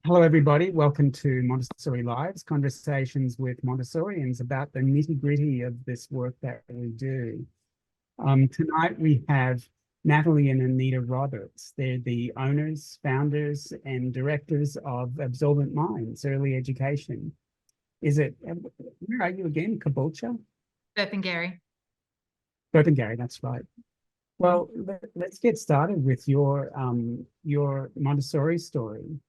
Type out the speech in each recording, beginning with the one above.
Hello, everybody. Welcome to Montessori Lives, conversations with Montessorians about the nitty-gritty of this work that we do. Tonight we have Natalie and Anita Roberts. They're the owners, founders, and directors of Absorbent Minds, Early Education. Where are you again? Caboolture? Burpengary. Burpengary, that's right. Well, let's get started with your Montessori story.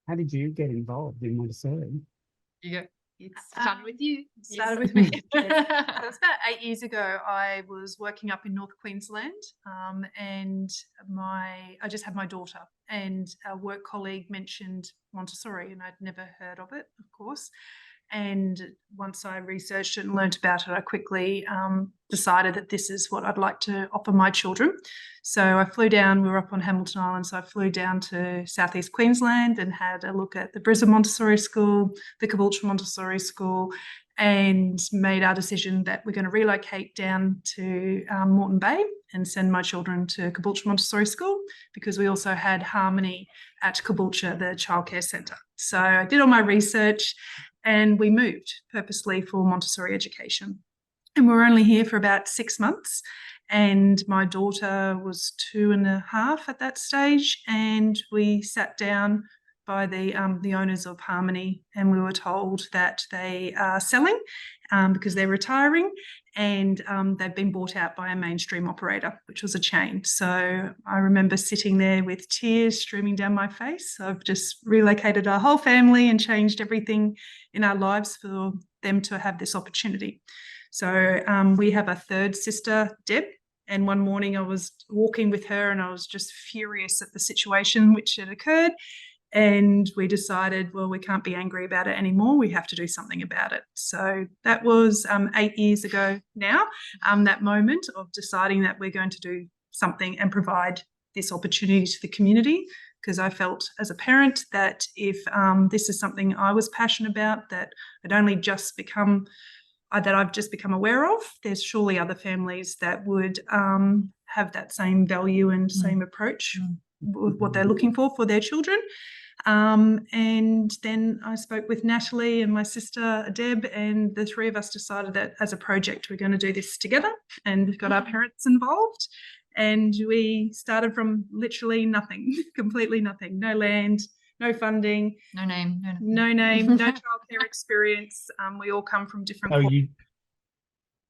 How did you get involved in Montessori? It started with you. Started with me. It was about 8 years ago. I was working up in North Queensland, and I just had my daughter, and a work colleague mentioned Montessori, and I'd never heard of it, of course. And once I researched it and learnt about it, I quickly decided that this is what I'd like to offer my children. So I flew down, we were up on Hamilton Island, so I flew down to southeast Queensland and had a look at the Brisbane Montessori School, the Caboolture Montessori School, and made our decision that we're going to relocate down to Moreton Bay and send my children to Caboolture Montessori School, because we also had Harmony at Caboolture, the childcare centre. So I did all my research and we moved purposely for Montessori education. And we were only here for about 6 months. And my daughter was 2.5 at that stage. And we sat down by the owners of Harmony, and we were told that they are selling because they're retiring, and they've been bought out by a mainstream operator, which was a chain. So I remember sitting there with tears streaming down my face. I've just relocated our whole family and changed everything in our lives for them to have this opportunity. So we have a third sister, Deb, and one morning I was walking with her and I was just furious at the situation which had occurred. And we decided, well, we can't be angry about it anymore. We have to do something about it. So that was 8 years ago now, that moment of deciding that we're going to do something and provide this opportunity to the community, because I felt as a parent that if this is something I was passionate about, that I've just become aware of, there's surely other families that would have that same value and same approach with what they're looking for their children. And then I spoke with Natalie and my sister Deb, and the three of us decided that as a project we're going to do this together, and got our parents involved. And we started from literally nothing, completely nothing, no land, no funding, No name, no childcare experience. We all come from different.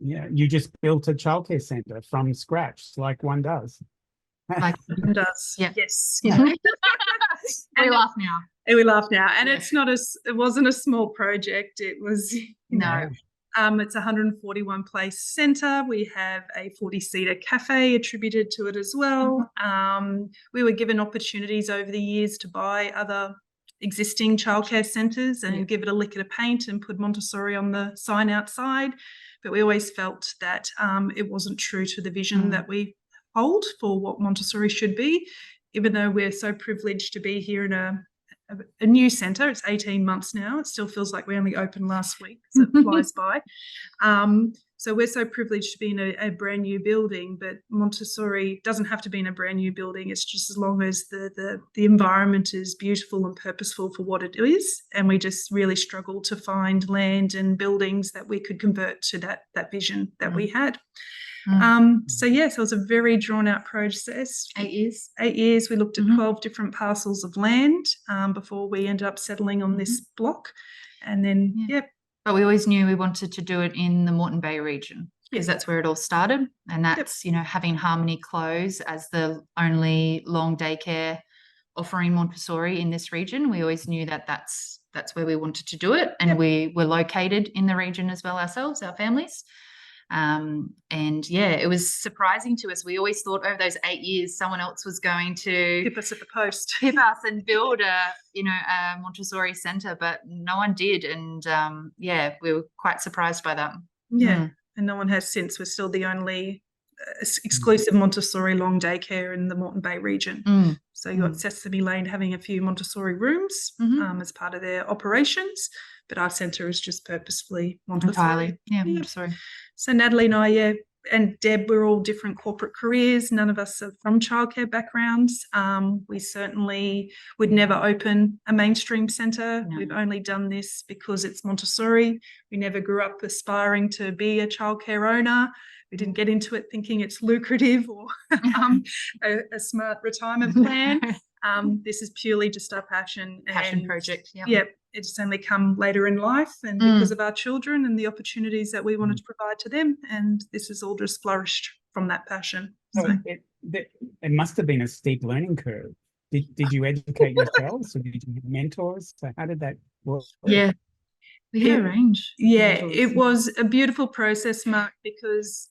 You just built a childcare centre from scratch, like one does. like One does, yeah. Yes. Yeah. We laugh now. And it wasn't a small project. It was, No. It's a 141 place centre. We have a 40-seater cafe attributed to it as well. We were given opportunities over the years to buy other existing childcare centres and give it a lick of paint and put Montessori on the sign outside. But we always felt that it wasn't true to the vision that we hold for what Montessori should be, even though we're so privileged to be here in a new centre. It's 18 months now. It still feels like we only opened last week, so it flies by. So we're so privileged to be in a brand new building, but Montessori doesn't have to be in a brand new building. It's just as long as the environment is beautiful and purposeful for what it is. And we just really struggled to find land and buildings that we could convert to that vision that we had. So it was a very drawn out process. 8 years. 8 years. We looked at 12 different parcels of land before we ended up settling on this block. And then, But we always knew we wanted to do it in the Moreton Bay region, because that's where it all started. And that's, having Harmony close as the only long daycare offering Montessori in this region. We always knew that that's where we wanted to do it. And we were located in the region as well ourselves, our families. It was surprising to us. We always thought over those 8 years someone else was going to tip us at the post, tip us and build a Montessori centre, but no one did. And we were quite surprised by that. And no one has since. We're still the only exclusive Montessori long daycare in the Moreton Bay region. So you got Sesame Lane having a few Montessori rooms as part of their operations, but our centre is just purposefully Montessori. Entirely, Montessori. So Natalie and I, and Deb, we're all different corporate careers. None of us are from childcare backgrounds. We certainly would never open a mainstream centre. No. We've only done this because it's Montessori. We never grew up aspiring to be a childcare owner. We didn't get into it thinking it's lucrative or a smart retirement plan. This is purely just our passion. Passion project. Yep. It's only come later in life and because of our children and the opportunities that we wanted to provide to them. And this has all just flourished from that passion. So it must have been a steep learning curve. Did you educate yourselves or did you have mentors? So how did that work? Yeah. We had a range. Yeah, it was a beautiful process, Mark, because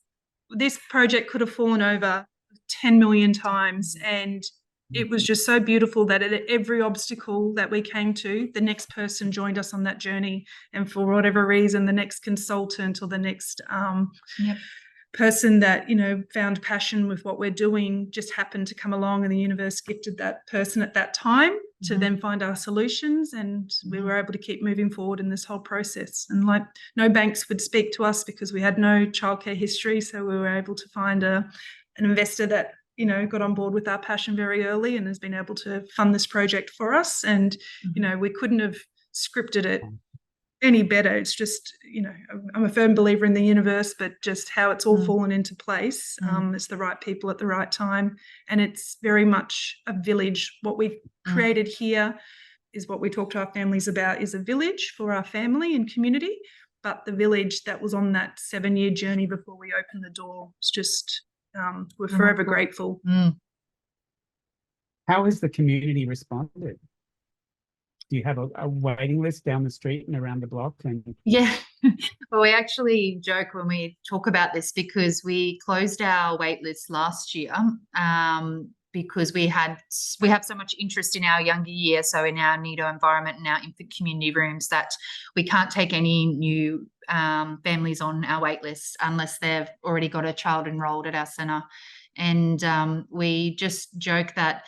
this project could have fallen over 10 million times, and it was just so beautiful that at every obstacle that we came to, the next person joined us on that journey. And for whatever reason, the next consultant or the next person that, you know, found passion with what we're doing just happened to come along, and the universe gifted that person at that time to then find our solutions. And we were able to keep moving forward in this whole process. And like, no banks would speak to us because we had no childcare history. So we were able to find an investor that, you know, got on board with our passion very early and has been able to fund this project for us. And, you know, we couldn't have scripted it any better. It's just, you know, I'm a firm believer in the universe, but just how it's all fallen into place. It's the right people at the right time. And it's very much a village. What we've created here is what we talk to our families about, is a village for our family and community. But the village that was on that 7-year journey before we opened the door, it's just, we're forever grateful. How has the community responded? Do you have a waiting list down the street and around the block? And yeah, well, we actually joke when we talk about this because we closed our wait list last year because we have so much interest in our younger year, so in our NIDO environment and our infant community rooms, that we can't take any new families on our wait list unless they've already got a child enrolled at our centre. And we just joke that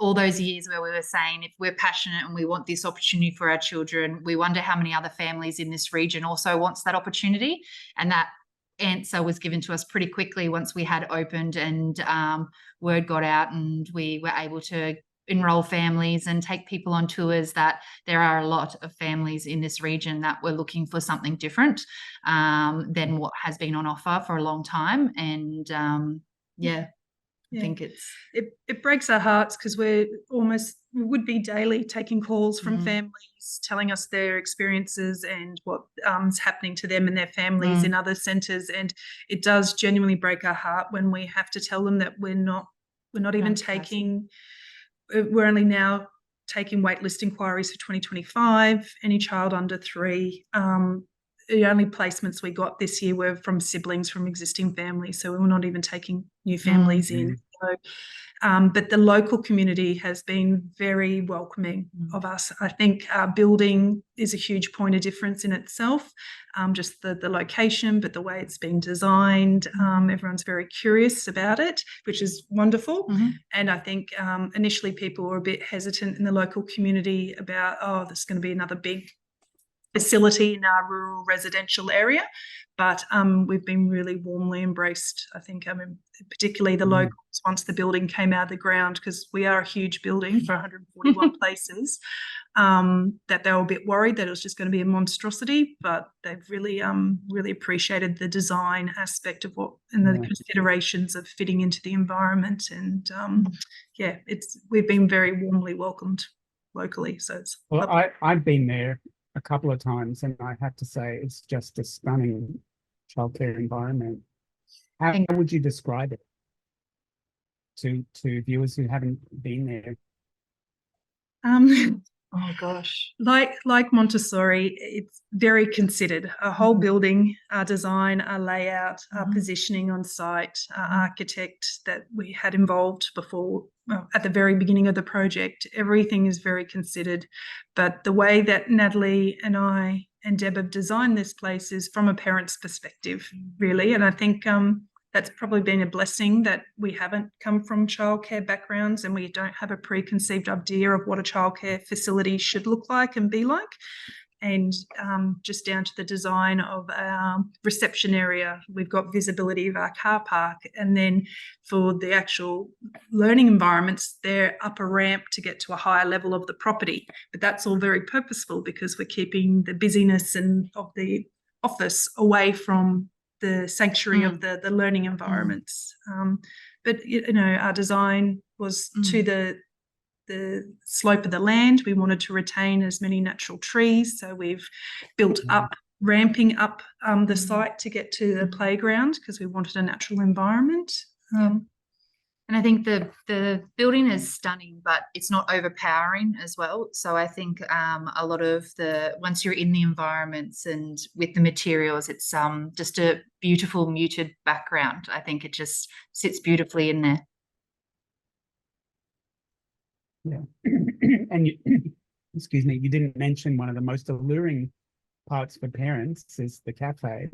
all those years where we were saying, if we're passionate and we want this opportunity for our children, we wonder how many other families in this region also wants that opportunity. And that answer was given to us pretty quickly once we had opened, and word got out and we were able to enroll families and take people on tours, that there are a lot of families in this region that were looking for something different than what has been on offer for a long time. And I think it breaks our hearts because we would be daily taking calls from families telling us their experiences and what is happening to them and their families in other centres. And it does genuinely break our heart when we have to tell them that we're not even taking, we're only now taking waitlist inquiries for 2025, any child under 3. The only placements we got this year were from siblings from existing families, so we were not even taking new families in. So, but the local community has been very welcoming of us. I think our building is a huge point of difference in itself, just the location, but the way it's been designed. Everyone's very curious about it, which is wonderful. And I think initially people were a bit hesitant in the local community about, oh, there's going to be another big facility in our rural residential area, but we've been really warmly embraced. I think, particularly the locals, once the building came out of the ground, because we are a huge building for 141 places, that they were a bit worried that it was just going to be a monstrosity, but they've really appreciated the design aspect of what and the considerations of fitting into the environment. And we've been very warmly welcomed locally. So it's I've been there a couple of times, and I have to say it's just a stunning childcare environment. How would you describe it to viewers who haven't been there? Oh gosh, like Montessori, it's very considered. Our whole building, our design, our layout, our positioning on site, our architect that we had involved before, at the very beginning of the project, everything is very considered. But the way that Natalie and I and Deb have designed this place is from a parent's perspective, really. And I think that's probably been a blessing that we haven't come from childcare backgrounds and we don't have a preconceived idea of what a childcare facility should look like and be like. and just down to the design of our reception area. We've got visibility of our car park, and then for the actual learning environments, they're up a ramp to get to a higher level of the property. But that's all very purposeful because we're keeping the busyness and of the office away from the sanctuary of the learning environments. But you know, our design was to the slope of the land. We wanted to retain as many natural trees, so we've built up, ramping up the site to get to the playground because we wanted a natural environment. And I think the building is stunning, but it's not overpowering as well. So I think a lot of once you're in the environments and with the materials, it's just a beautiful muted background. I think it just sits beautifully in there. Yeah. And you, excuse me, you didn't mention one of the most alluring parts for parents is the cafe.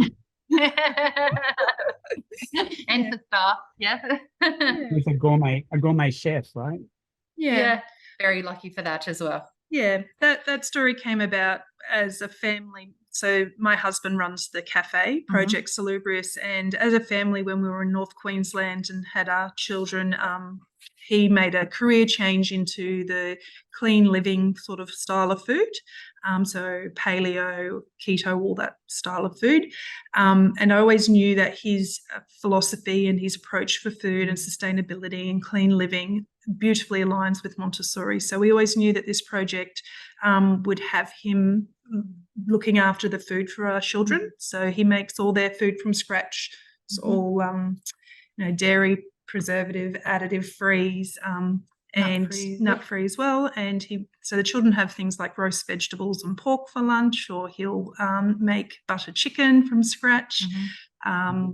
And the staff, With a gourmet chef, right? Yeah, very lucky for that as well. Yeah, that story came about as a family. So my husband runs the cafe, Project Salubrious, and as a family, when we were in North Queensland and had our children, he made a career change into the clean living sort of style of food. So paleo, keto, all that style of food. And I always knew that his philosophy and his approach for food and sustainability and clean living beautifully aligns with Montessori. So we always knew that this project would have him looking after the food for our children. So he makes all their food from scratch. It's all, dairy, preservative, additive freeze, and nut free as well. And so the children have things like roast vegetables and pork for lunch, or he'll make butter chicken from scratch.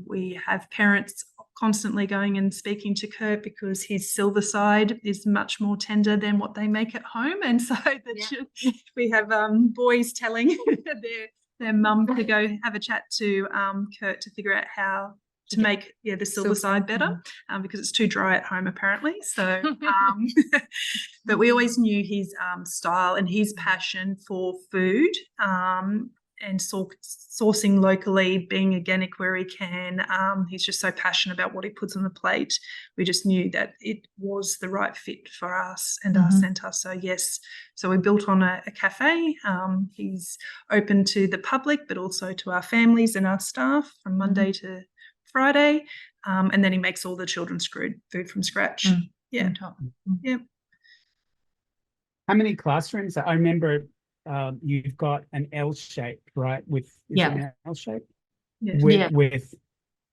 We have parents constantly going and speaking to Kurt because his silver side is much more tender than what they make at home. And so we have boys telling their mum to go have a chat to Kurt to figure out how to make the silver side better, because it's too dry at home apparently. So but we always knew his style and his passion for food, and sourcing locally, being organic where he can. He's just so passionate about what he puts on the plate. We just knew that it was the right fit for us and our centre. So yes, so we built on a cafe. He's open to the public, but also to our families and our staff from Monday to Friday, and then he makes all the children's food from scratch. Yeah. How many classrooms? I remember you've got an L shape, right? With an L shape, with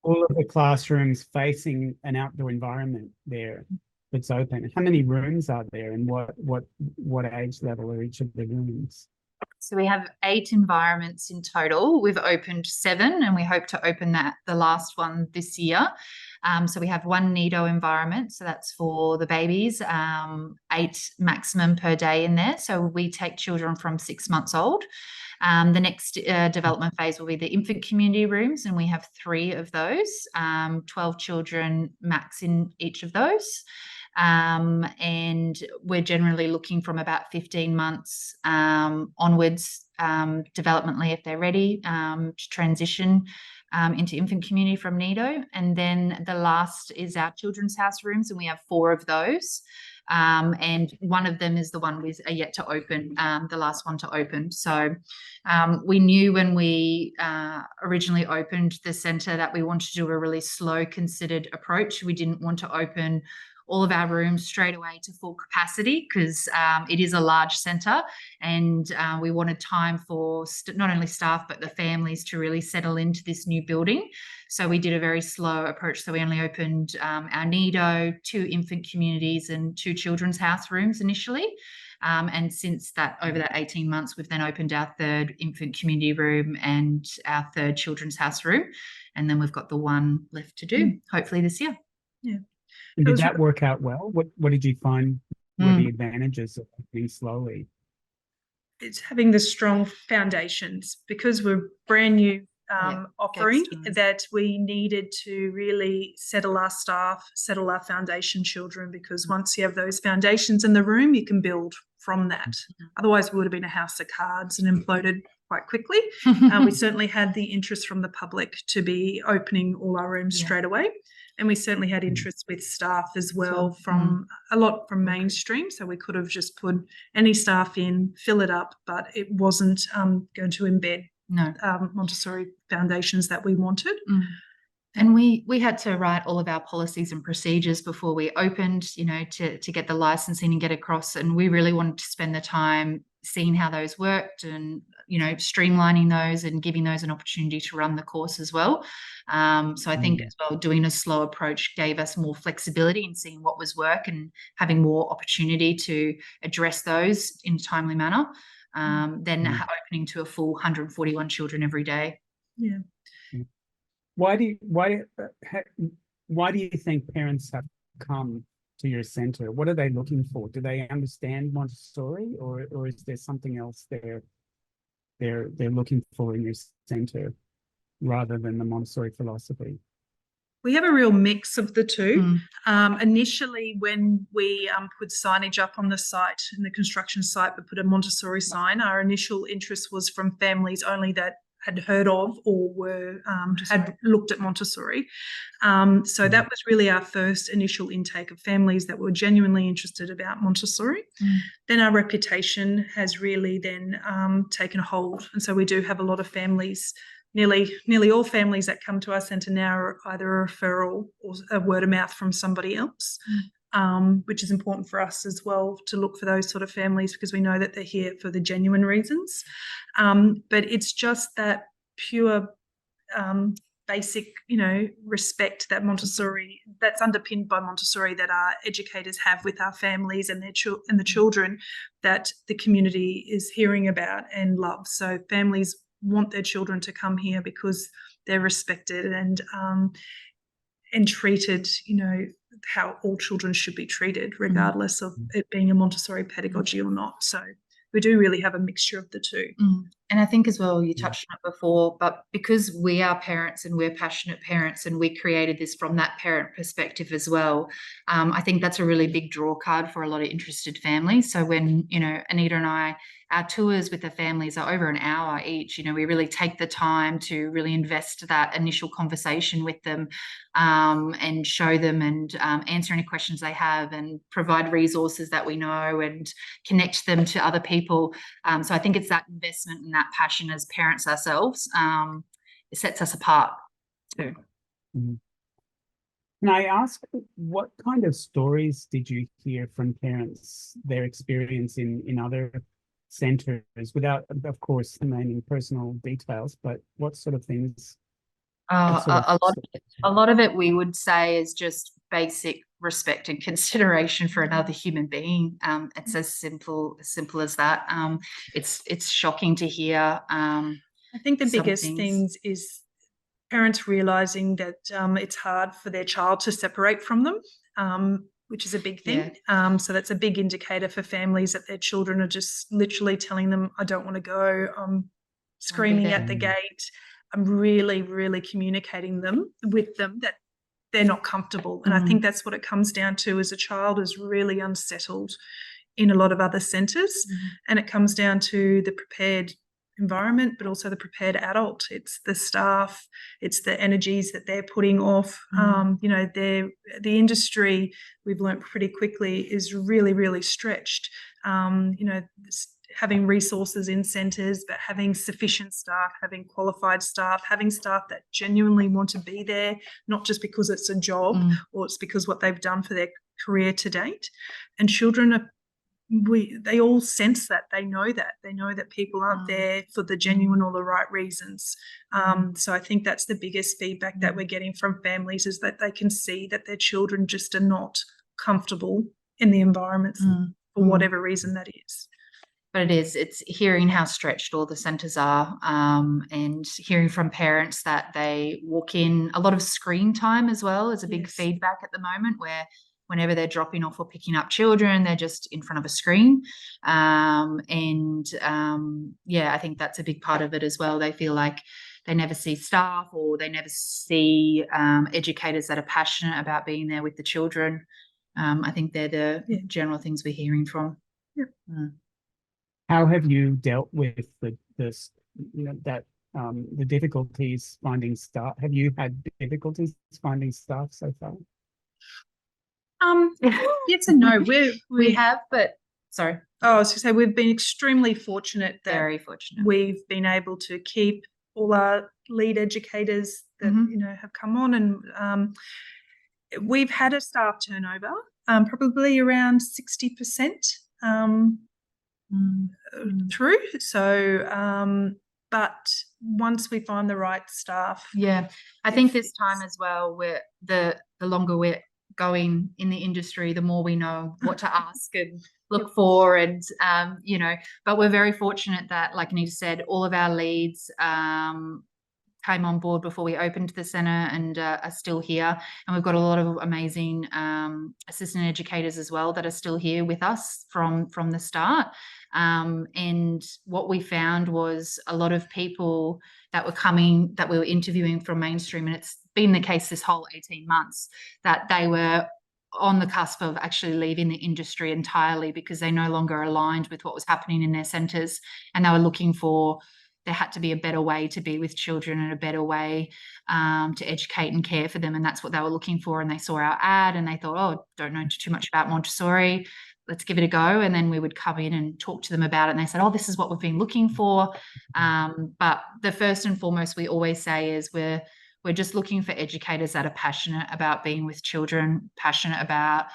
all of the classrooms facing an outdoor environment there that's open. How many rooms are there, and what age level are each of the rooms? So we have 8 environments in total. We've opened 7, and we hope to open the last one this year. So we have 1 nido environment, so that's for the babies, 8 maximum per day in there. So we take children from 6 months old. The next development phase will be the infant community rooms, and we have 3 of those, 12 children max in each of those. And we're generally looking from about 15 months onwards, developmentally, if they're ready, to transition into infant community from nido. And then the last is our children's house rooms, and we have 4 of those. And one of them is the one we are yet to open, the last one to open. So we knew when we originally opened the centre that we wanted to do a really slow, considered approach. We didn't want to open all of our rooms straight away to full capacity because it is a large centre, and we wanted time for not only staff but the families to really settle into this new building. So we did a very slow approach. So we only opened our nido, 2 infant communities and 2 children's house rooms initially. And since that, over that 18 months, we've then opened our 3rd infant community room and our 3rd children's house room. And then we've got the 1 left to do, hopefully this year. Yeah. And did that work out well? What did you find were the advantages of opening slowly? It's having the strong foundations, because we're brand new offering, that we needed to really settle our staff, settle our foundation children, because once you have those foundations in the room, you can build. from that. Otherwise, we would have been a house of cards and imploded quite quickly. We certainly had the interest from the public to be opening all our rooms straight away. And we certainly had interest with staff as well, from a lot from mainstream. So we could have just put any staff in, fill it up, but it wasn't going to embed Montessori foundations that we wanted. And we had to write all of our policies and procedures before we opened, you know, to get the licensing and get across. And we really wanted to spend the time seeing how those worked and, you know, streamlining those and giving those an opportunity to run the course as well. So I think as well, doing a slow approach gave us more flexibility in seeing what was work and having more opportunity to address those in a timely manner than opening to a full 141 children every day. Yeah. Why do you think parents have come to your centre? What are they looking for? Do they understand Montessori, or is there something else they're looking for in your centre rather than the Montessori philosophy? We have a real mix of the two. Initially, when we put signage up on the site, in the construction site, we put a Montessori sign. Our initial interest was from families only that had heard of or were had looked at Montessori. So that was really our first initial intake of families that were genuinely interested about Montessori. Then our reputation has really then taken hold. And so we do have a lot of families, nearly all families that come to our centre now are either a referral or a word of mouth from somebody else. Which is important for us as well, to look for those sort of families, because we know that they're here for the genuine reasons. But it's just that pure basic, you know, respect that Montessori, that's underpinned by Montessori, that our educators have with our families and the children, that the community is hearing about and loves. So families want their children to come here because they're respected and treated, you know, how all children should be treated, regardless of it being a Montessori pedagogy or not. So we do really have a mixture of the two. And I think as well, you touched on it before, but because we are parents and we're passionate parents and we created this from that parent perspective as well, I think that's a really big draw card for a lot of interested families. So when, you know, Anita and I, our tours with the families are over an hour each. You know, we really take the time to really invest that initial conversation with them and show them and answer any questions they have and provide resources that we know and connect them to other people. So I think it's that investment and that passion as parents ourselves. It sets us apart too. Can I ask, what kind of stories did you hear from parents, their experience in other centres, without, of course, naming personal details, but what sort of things? A lot of it we would say is just basic respect and consideration for another human being. It's as simple as that. It's shocking to hear. I think the biggest things is parents realising that it's hard for their child to separate from them, which is a big thing. So that's a big indicator for families, that their children are just literally telling them, I don't want to go, I'm screaming at the gate. I'm really, really communicating with them that they're not comfortable. And I think that's what it comes down to, is a child is really unsettled in a lot of other centres. And it comes down to the prepared environment, but also the prepared adult. It's the staff, it's the energies that they're putting off. You know, the industry, we've learnt pretty quickly, is really, really stretched. You know, having resources in centres, but having sufficient staff, having qualified staff, having staff that genuinely want to be there, not just because it's a job or it's because what they've done for their career to date. And children they all sense that. They know that people aren't there for the genuine or the right reasons. So I think that's the biggest feedback that we're getting from families, is that they can see that their children just are not comfortable in the environment for whatever reason that is. But it's hearing how stretched all the centres are, and hearing from parents that they walk in. A lot of screen time as well is a big feedback at the moment, where whenever they're dropping off or picking up children, they're just in front of a screen. I think that's a big part of it as well. They feel like they never see staff, or they never see educators that are passionate about being there with the children. I think they're the general things we're hearing from. How have you dealt with the difficulties finding staff? Have you had difficulties finding staff so far? Yes and no. We have, but sorry. Oh, I was going to say we've been extremely fortunate that Very fortunate. we've been able to keep all our lead educators that have come on, and we've had a staff turnover, probably around 60% through. So, but once we find the right staff, I think this time as well, where the longer we're going in the industry, the more we know what to ask and look for, and but we're very fortunate that, like Anita said, all of our leads came on board before we opened the centre and are still here, and we've got a lot of amazing assistant educators as well that are still here with us from the start. And what we found was a lot of people that we were interviewing from mainstream, and it's been the case this whole 18 months, that they were on the cusp of actually leaving the industry entirely because they no longer aligned with what was happening in their centres, and they were looking for, there had to be a better way to be with children and a better way to educate and care for them, and that's what they were looking for. And they saw our ad and they thought, oh, don't know too much about Montessori, let's give it a go. And then we would come in and talk to them about it, and they said, oh, this is what we've been looking for. But the first and foremost we always say is we're just looking for educators that are passionate about being with children, passionate about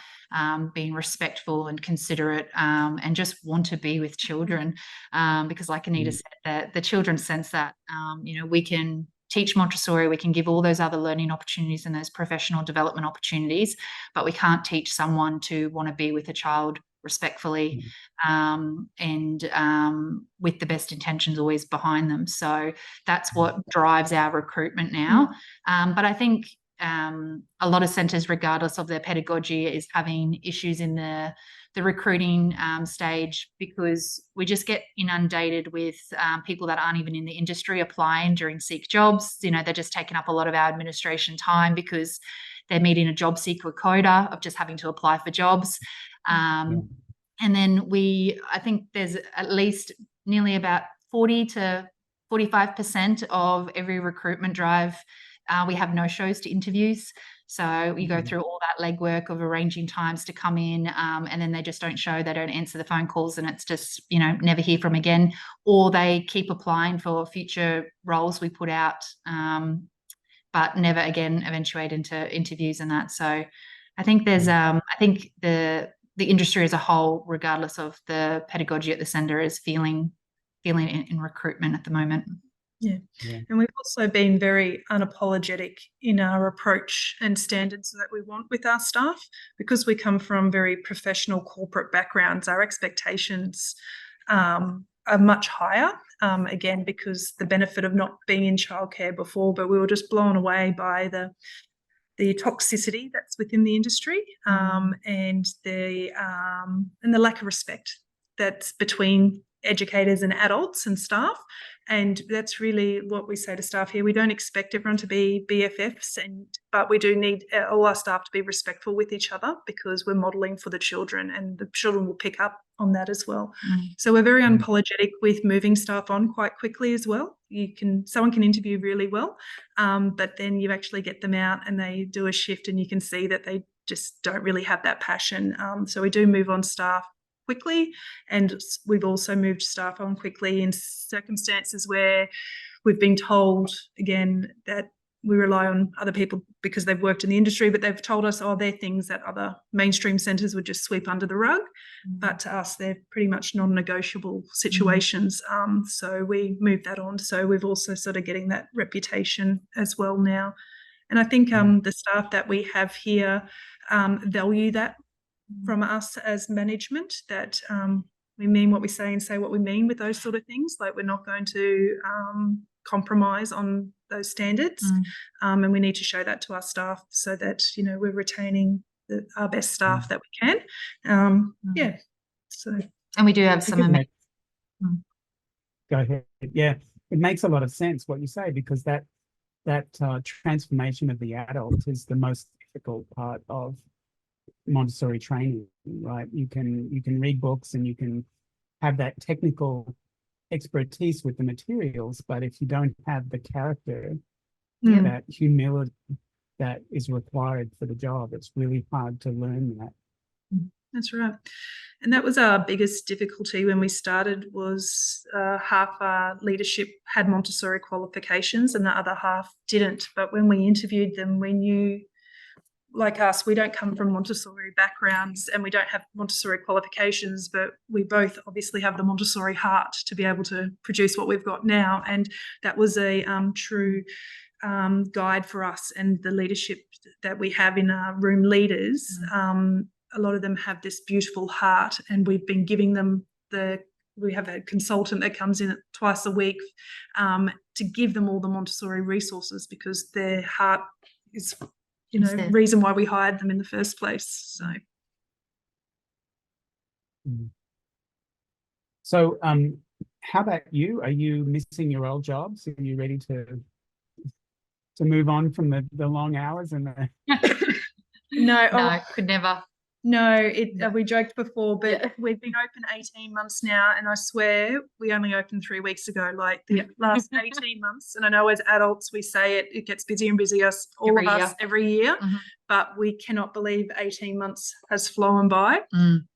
being respectful and considerate, and just want to be with children, because like Anita said, the children sense that we can teach Montessori, we can give all those other learning opportunities and those professional development opportunities, but we can't teach someone to want to be with a child respectfully, and with the best intentions always behind them. So that's what drives our recruitment now. But I think a lot of centres, regardless of their pedagogy, is having issues in the recruiting stage, because we just get inundated with people that aren't even in the industry applying during Seek Jobs. They're just taking up a lot of our administration time because they're meeting a job seeker quota of just having to apply for jobs. And then I think there's at least nearly about 40 to 45% of every recruitment drive, we have no-shows to interviews. So we go through all that legwork of arranging times to come in, and then they just don't show, they don't answer the phone calls, and it's just, never hear from again. Or they keep applying for future roles we put out, but never again eventuate into interviews and that. So I think there's, I think the industry as a whole, regardless of the pedagogy at the centre, is feeling in recruitment at the moment. Yeah. And we've also been very unapologetic in our approach and standards that we want with our staff, because we come from very professional corporate backgrounds. Our expectations are much higher, again, because the benefit of not being in childcare before, but we were just blown away by the toxicity that's within the industry, and the lack of respect that's between educators and adults and staff. And that's really what we say to staff here. We don't expect everyone to be BFFs, but we do need all our staff to be respectful with each other, because we're modelling for the children, and the children will pick up on that as well. So we're very unapologetic with moving staff on quite quickly as well. Someone can interview really well, but then you actually get them out and they do a shift, and you can see that they just don't really have that passion. So we do move on staff quickly, and we've also moved staff on quickly in circumstances where we've been told, again, that we rely on other people because they've worked in the industry, but they've told us, they're things that other mainstream centres would just sweep under the rug. But to us, they're pretty much non-negotiable situations. So we moved that on. So we've also sort of getting that reputation as well now. And I think the staff that we have here value that from us as management, that we mean what we say and say what we mean with those sort of things. Like, we're not going to compromise on those standards, and we need to show that to our staff so that we're retaining our best staff that we can. So, and we do have some go ahead. Yeah, it makes a lot of sense what you say, because that transformation of the adult is the most difficult part of Montessori training, right? You can read books and you can have that technical expertise with the materials, but if you don't have the character, that humility that is required for the job, it's really hard to learn that. That's right. And that was our biggest difficulty when we started, was half our leadership had Montessori qualifications and the other half didn't. But when we interviewed them, we knew, like us, we don't come from Montessori backgrounds and we don't have Montessori qualifications, but we both obviously have the Montessori heart to be able to produce what we've got now. And that was a true guide for us, and the leadership that we have in our room leaders. A lot of them have this beautiful heart, and we've been giving them we have a consultant that comes in twice a week to give them all the Montessori resources, because their heart is, reason why we hired them in the first place. So how about you? Are you missing your old jobs? Are you ready to move on from the long hours and the No, could never. No, we joked before, but we've been open 18 months now, and I swear we only opened 3 weeks ago, like the last 18 months. And I know as adults we say it gets busier and busier, every year, but we cannot believe 18 months has flown by.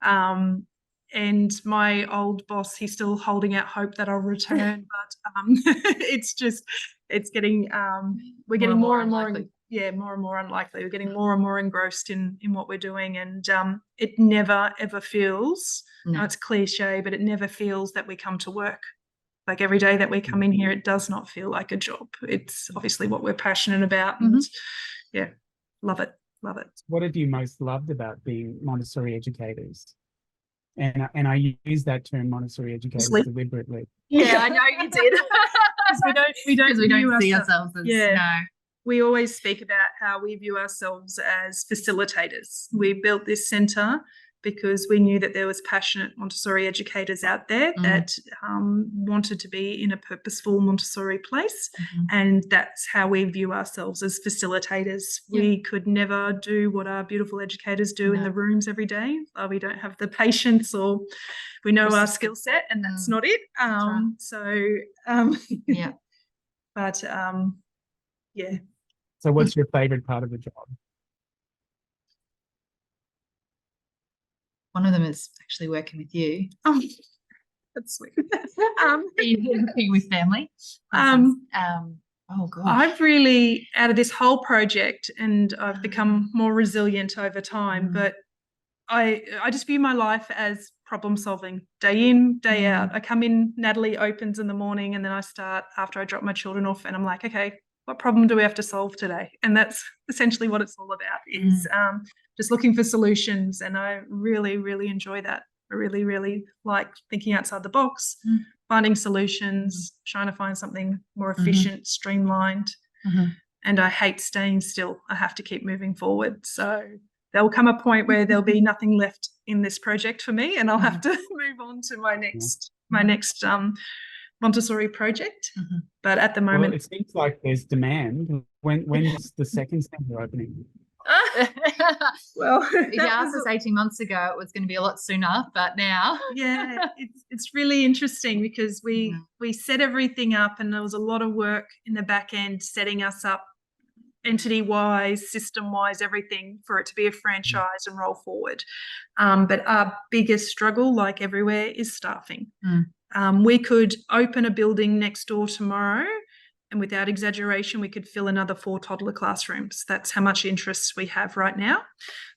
And my old boss, he's still holding out hope that I'll return, but it's getting we're getting more and more unlikely. We're getting more and more engrossed in what we're doing, and it never ever feels, it's cliche, but it never feels that we come to work. Like every day that we come in here, it does not feel like a job. It's obviously what we're passionate about, and love it. What have you most loved about being Montessori educators? And I use that term Montessori educators deliberately. Yeah, I know you did. we don't see ourselves as We always speak about how we view ourselves as facilitators. We built this centre because we knew that there was passionate Montessori educators out there that wanted to be in a purposeful Montessori place, and that's how we view ourselves, as facilitators. We could never do what our beautiful educators do in the rooms every day. We don't have the patience, or we know our skill set, and that's not it. But So what's your favourite part of the job? One of them is actually working with you. Oh, that's sweet. Working with family. Oh gosh. I've really, out of this whole project, and I've become more resilient over time, but I just view my life as problem solving, day in, day out. I come in, Natalie opens in the morning, and then I start after I drop my children off, and I'm like, okay, what problem do we have to solve today? And that's essentially what it's all about, is just looking for solutions. And I really, really enjoy that. I really, really like thinking outside the box, finding solutions, trying to find something more efficient, streamlined. And I hate staying still. I have to keep moving forward. So there will come a point where there'll be nothing left in this project for me, and I'll have to move on to my next Montessori project. But at the moment, it seems like there's demand. When's the second centre opening? Well, if you asked us 18 months ago, it was going to be a lot sooner, but now it's really interesting, because we set everything up, and there was a lot of work in the back end setting us up entity wise, system wise, everything for it to be a franchise and roll forward. But our biggest struggle, like everywhere, is staffing. We could open a building next door tomorrow, and without exaggeration, we could fill another 4 toddler classrooms. That's how much interest we have right now.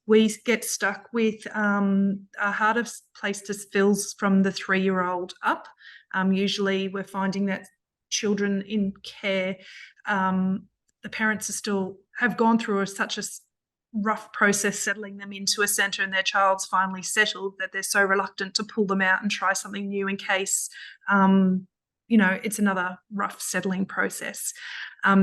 We get stuck with our hardest place to fill from the 3-year-old up. Usually we're finding that children in care, the parents have gone through such a rough process settling them into a centre, and their child's finally settled, that they're so reluctant to pull them out and try something new in case it's another rough settling process.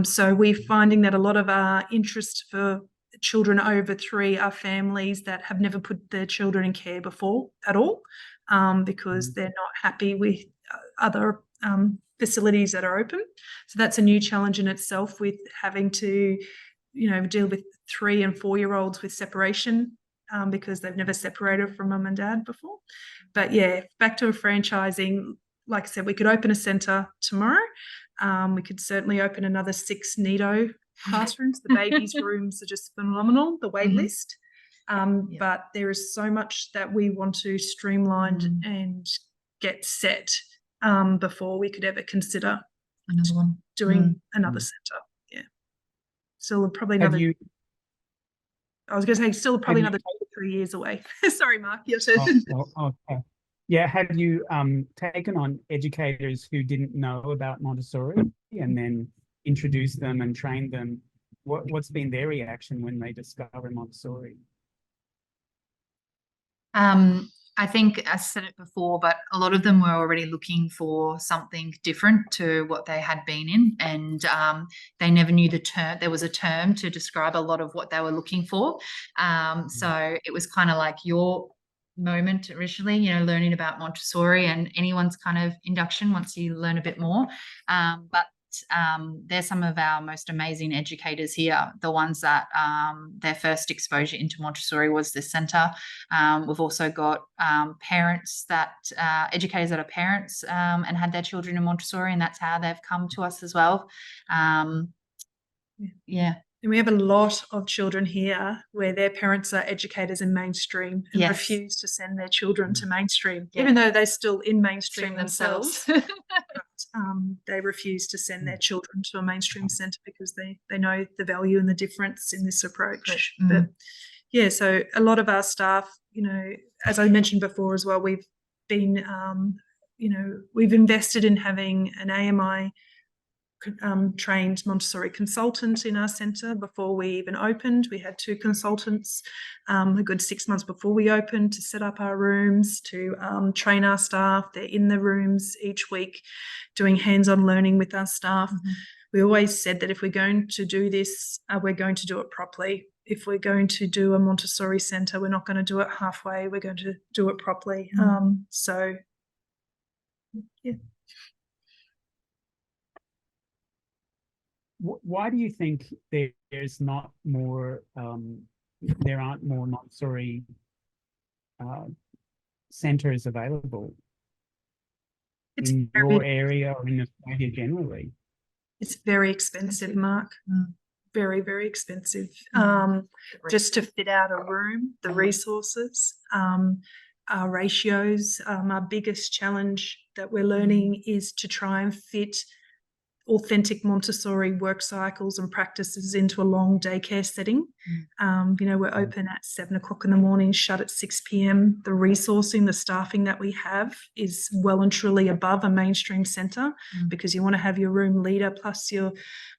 So we're finding that a lot of our interest for children over 3 are families that have never put their children in care before at all, because they're not happy with other facilities that are open. So that's a new challenge in itself, with having to deal with 3 and 4-year-olds with separation because they've never separated from mum and dad before. But yeah, back to a franchising. Like I said, we could open a centre tomorrow. We could certainly open another 6 Nido classrooms. The babies' rooms are just phenomenal, the wait list. But there is so much that we want to streamline and get set before we could ever consider Another one. doing another centre. Yeah. Still probably another. I was going to say still probably another 3 years away. Sorry, Mark, your turn. Okay. Yeah, have you taken on educators who didn't know about Montessori and then introduced them and trained them? What's been their reaction when they discover Montessori? I think I said it before, but a lot of them were already looking for something different to what they had been in, and they never knew the term. There was a term to describe a lot of what they were looking for. So it was kind of like your moment originally, you know, learning about Montessori and anyone's kind of induction once you learn a bit more. But they're some of our most amazing educators here, the ones that their first exposure into Montessori was this centre. We've also got parents that, educators that are parents and had their children in Montessori, and that's how they've come to us as well. Yeah. And we have a lot of children here where their parents are educators in mainstream and refuse to send their children to mainstream, even though they're still in mainstream themselves. They refuse to send their children to a mainstream centre because they know the value and the difference in this approach. But yeah, so a lot of our staff, you know, as I mentioned before as well, we've been, you know, we've invested in having an AMI trained Montessori consultant in our centre before we even opened. We had 2 consultants a good 6 months before we opened to set up our rooms, to train our staff. They're in the rooms each week doing hands-on learning with our staff. We always said that if we're going to do this, we're going to do it properly. If we're going to do a Montessori centre, we're not going to do it halfway. We're going to do it properly. So, yeah. Why do you think there's not more, there aren't more Montessori centres available in your area or in Australia generally? It's very expensive, Mark. Very, very expensive. Just to fit out a room, the resources, our ratios. Our biggest challenge that we're learning is to try and fit authentic Montessori work cycles and practices into a long daycare setting. You know, we're open at 7 o'clock in the morning, shut at 6 p.m. The resourcing, the staffing that we have is well and truly above a mainstream centre because you want to have your room leader plus your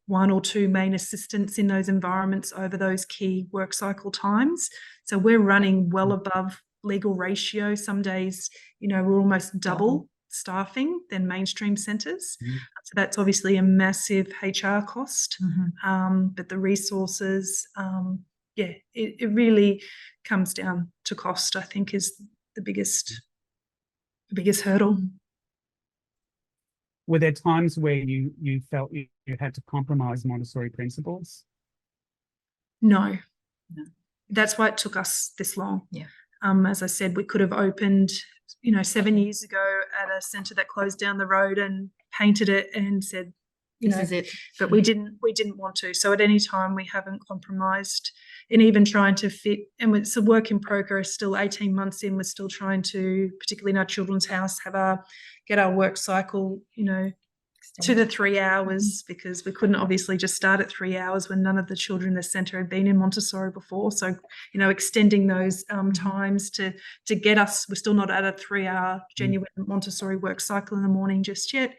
1 or 2 main assistants in those environments over those key work cycle times. So we're running well above legal ratio. Some days, you know, we're almost double staffing than mainstream centres. So that's obviously a massive HR cost. But the resources, it really comes down to cost, I think, is the biggest hurdle. Were there times where you felt you had to compromise Montessori principles? No. That's why it took us this long. As I said, we could have opened, you know, 7 years ago at a centre that closed down the road and painted it and said, you know, this is it. But we didn't want to. So at any time we haven't compromised in even trying to fit, and it's a work in progress. Still 18 months in, we're still trying to, particularly in our children's house, get our work cycle, you know, to the 3 hours, because we couldn't obviously just start at 3 hours when none of the children in the centre had been in Montessori before. So, you know, extending those times to get us, we're still not at a 3-hour genuine Montessori work cycle in the morning just yet.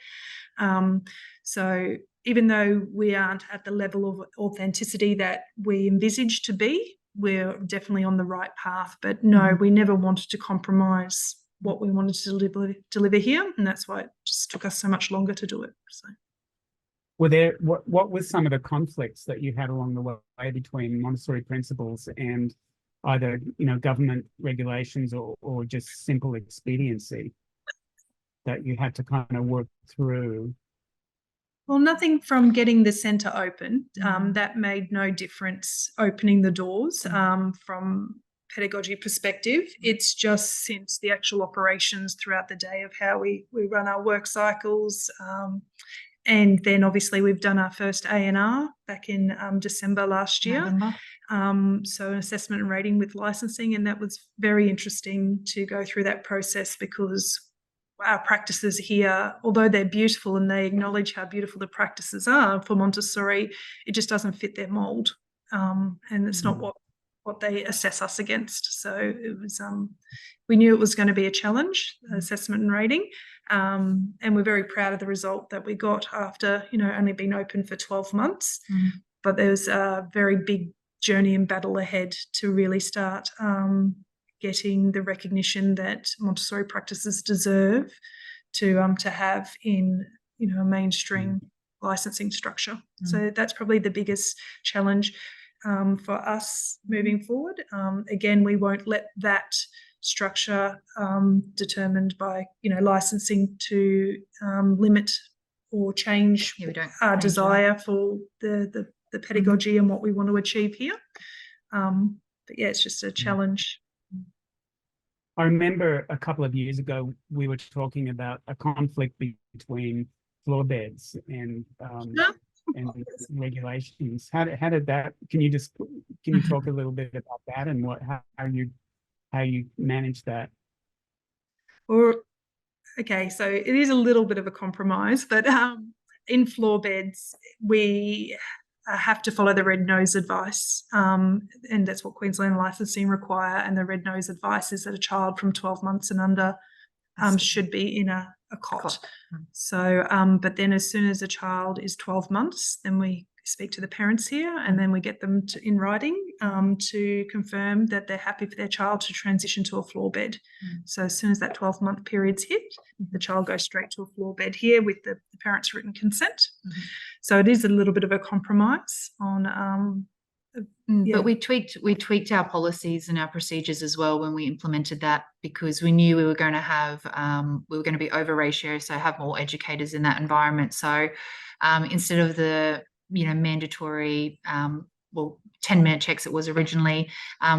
So even though we aren't at the level of authenticity that we envisaged to be, we're definitely on the right path. But no, we never wanted to compromise what we wanted to deliver here, and that's why it just took us so much longer to do it. So, what was some of the conflicts that you had along the way between Montessori principles and either, you know, government regulations or just simple expediency that you had to kind of work through? Well, nothing from getting the centre open. That made no difference opening the doors from pedagogy perspective. It's just since the actual operations throughout the day of how we run our work cycles. And then obviously we've done our first A&R back in December last year. November. So an assessment and rating with licensing, and that was very interesting to go through that process, because our practices here, although they're beautiful and they acknowledge how beautiful the practices are for Montessori, it just doesn't fit their mould, and it's not what they assess us against. So it was, we knew it was going to be a challenge, assessment and rating, and we're very proud of the result that we got after, you know, only being open for 12 months. But there's a very big journey and battle ahead to really start getting the recognition that Montessori practices deserve to have in, you know, a mainstream licensing structure. So that's probably the biggest challenge for us moving forward. Again, we won't let that structure determined by, you know, licensing to limit or change our desire for the pedagogy and what we want to achieve here. But yeah, it's just a challenge. I remember a couple of years ago we were talking about a conflict between floor beds and regulations. How did that? Can you talk a little bit about that and how you manage that? Or okay, so it is a little bit of a compromise, but in floor beds we have to follow the red nose advice, and that's what Queensland licensing require. And the red nose advice is that a child from 12 months and under should be in a cot. So, but then as soon as a child is 12 months, then we speak to the parents here, and then we get them in writing to confirm that they're happy for their child to transition to a floor bed. So as soon as that 12-month period's hit, the child goes straight to a floor bed here with the parents' written consent. So it is a little bit of a compromise on but we tweaked our policies and our procedures as well when we implemented that, because we knew we were going to be over ratio, so have more educators in that environment. So instead of the, you know, mandatory 10-minute checks it was originally,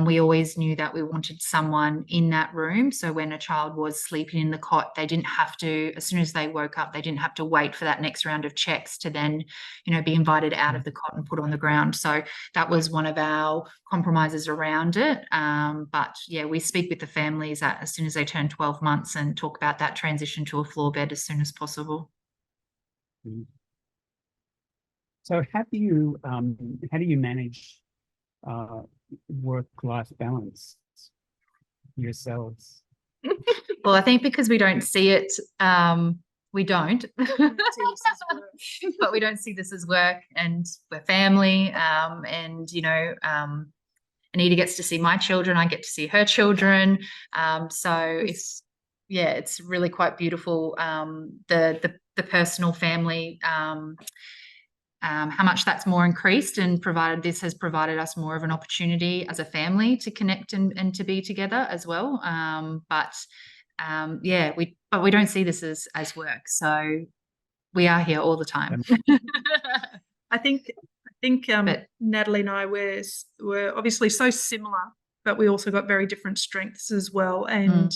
we always knew that we wanted someone in that room. So when a child was sleeping in the cot, they didn't have to, as soon as they woke up, they didn't have to wait for that next round of checks to then, you know, be invited out of the cot and put on the ground. So that was one of our compromises around it. But yeah, we speak with the families as soon as they turn 12 months and talk about that transition to a floor bed as soon as possible. So how do you manage work-life balance yourselves? Well, I think because we don't see it, we don't. But we don't see this as work, and we're family, and, you know, Anita gets to see my children, I get to see her children. So it's really quite beautiful, the personal family, how much that's more increased, and this has provided us more of an opportunity as a family to connect and to be together as well. But we don't see this as work, so we are here all the time. I think Natalie and I were obviously so similar, but we also got very different strengths as well. And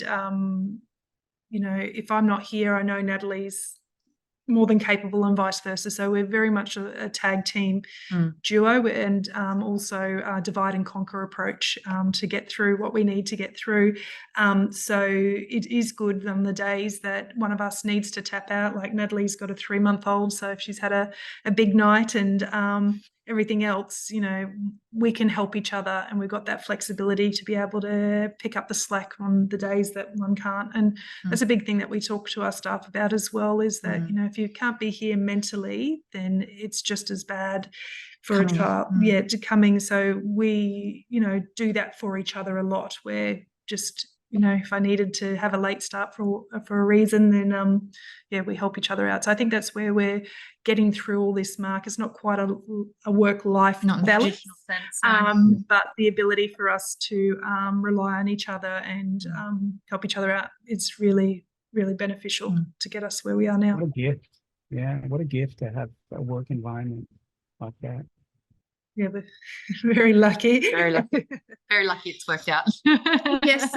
you know, if I'm not here, I know Natalie's more than capable, and vice versa. So we're very much a tag team duo, and also a divide and conquer approach to get through what we need to get through. So it is good on the days that one of us needs to tap out, like Natalie's got a 3-month-old, so if she's had a big night and everything else, you know, we can help each other, and we've got that flexibility to be able to pick up the slack on the days that one can't. And that's a big thing that we talk to our staff about as well, is that, you know, if you can't be here mentally, then it's just as bad for a child, to coming. So we, you know, do that for each other a lot. We're just, you know, if I needed to have a late start for a reason, then we help each other out. So I think that's where we're getting through all this, Mark. It's not quite a work-life balance, but the ability for us to rely on each other and help each other out is really, really beneficial to get us where we are now. What a gift. Yeah, what a gift to have a work environment like that. Yeah, we're very lucky. Very lucky. Very lucky it's worked out. Yes.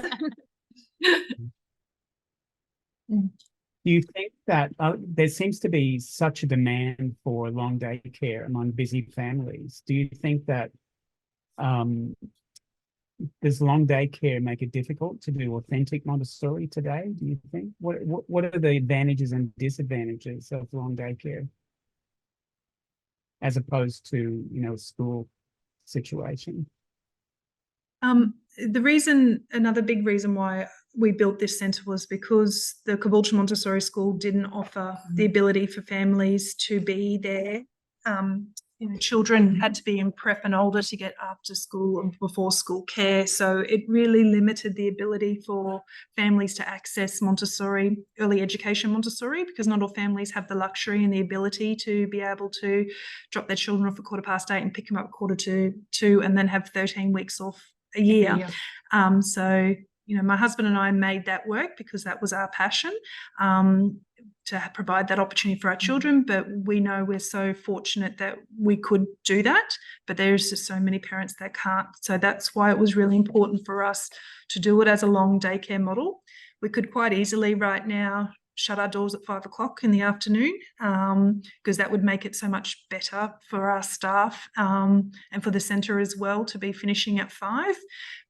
Do you think that there seems to be such a demand for long day care among busy families? Do you think that does long day care make it difficult to do authentic Montessori today? Do you think? What are the advantages and disadvantages of long day care as opposed to, you know, a school situation? Another big reason why we built this centre was because the Caboolture Montessori School didn't offer the ability for families to be there. Children had to be in prep and older to get after school and before school care. So it really limited the ability for families to access Montessori, early education Montessori, because not all families have the luxury and the ability to be able to drop their children off at 8:15 and pick them up at 2:45 and then have 13 weeks off a year. So, my husband and I made that work because that was our passion, to provide that opportunity for our children. But we know we're so fortunate that we could do that, but there's just so many parents that can't. So that's why it was really important for us to do it as a long daycare model. We could quite easily right now shut our doors at 5 o'clock in the afternoon, because that would make it so much better for our staff, and for the centre as well to be finishing at 5.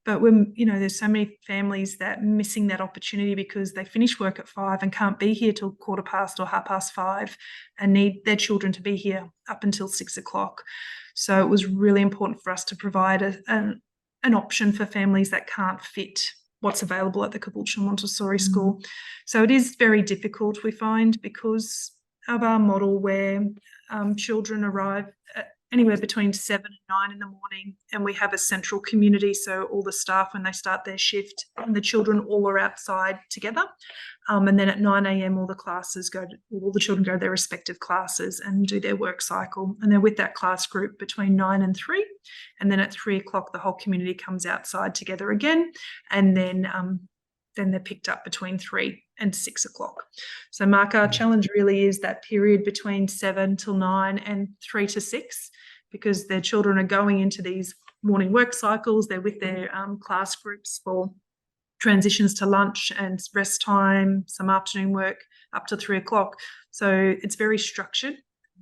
But when, there's so many families that missing that opportunity because they finish work at 5 and can't be here till 5:15 or 5:30 and need their children to be here up until 6 o'clock. So it was really important for us to provide an option for families that can't fit what's available at the Caboolture Montessori School. So it is very difficult, we find, because of our model where children arrive at anywhere between 7 and 9 in the morning, and we have a central community, so all the staff, when they start their shift, and the children all are outside together, and then at 9 a.m. all the children go to their respective classes and do their work cycle, and they're with that class group between 9 and 3, and then at 3 o'clock the whole community comes outside together again, and then they're picked up between 3 and 6 o'clock. So, Mark, our challenge really is that period between 7 till 9 and 3 to 6, because their children are going into these morning work cycles. They're with their class groups for transitions to lunch and rest time, some afternoon work up to 3 o'clock. So it's very structured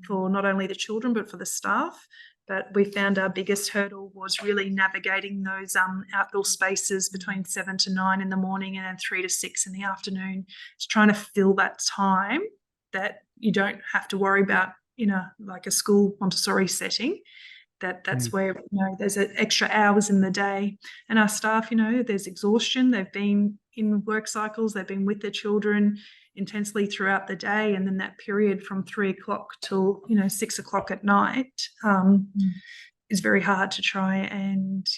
for not only the children but for the staff. But we found our biggest hurdle was really navigating those outdoor spaces between 7 to 9 in the morning and then 3 to 6 in the afternoon. It's trying to fill that time that you don't have to worry about in like a school Montessori setting. That's where there's extra hours in the day, and our staff, there's exhaustion. They've been in work cycles. They've been with their children intensely throughout the day, and then that period from 3 o'clock till 6 o'clock at night is very hard to try and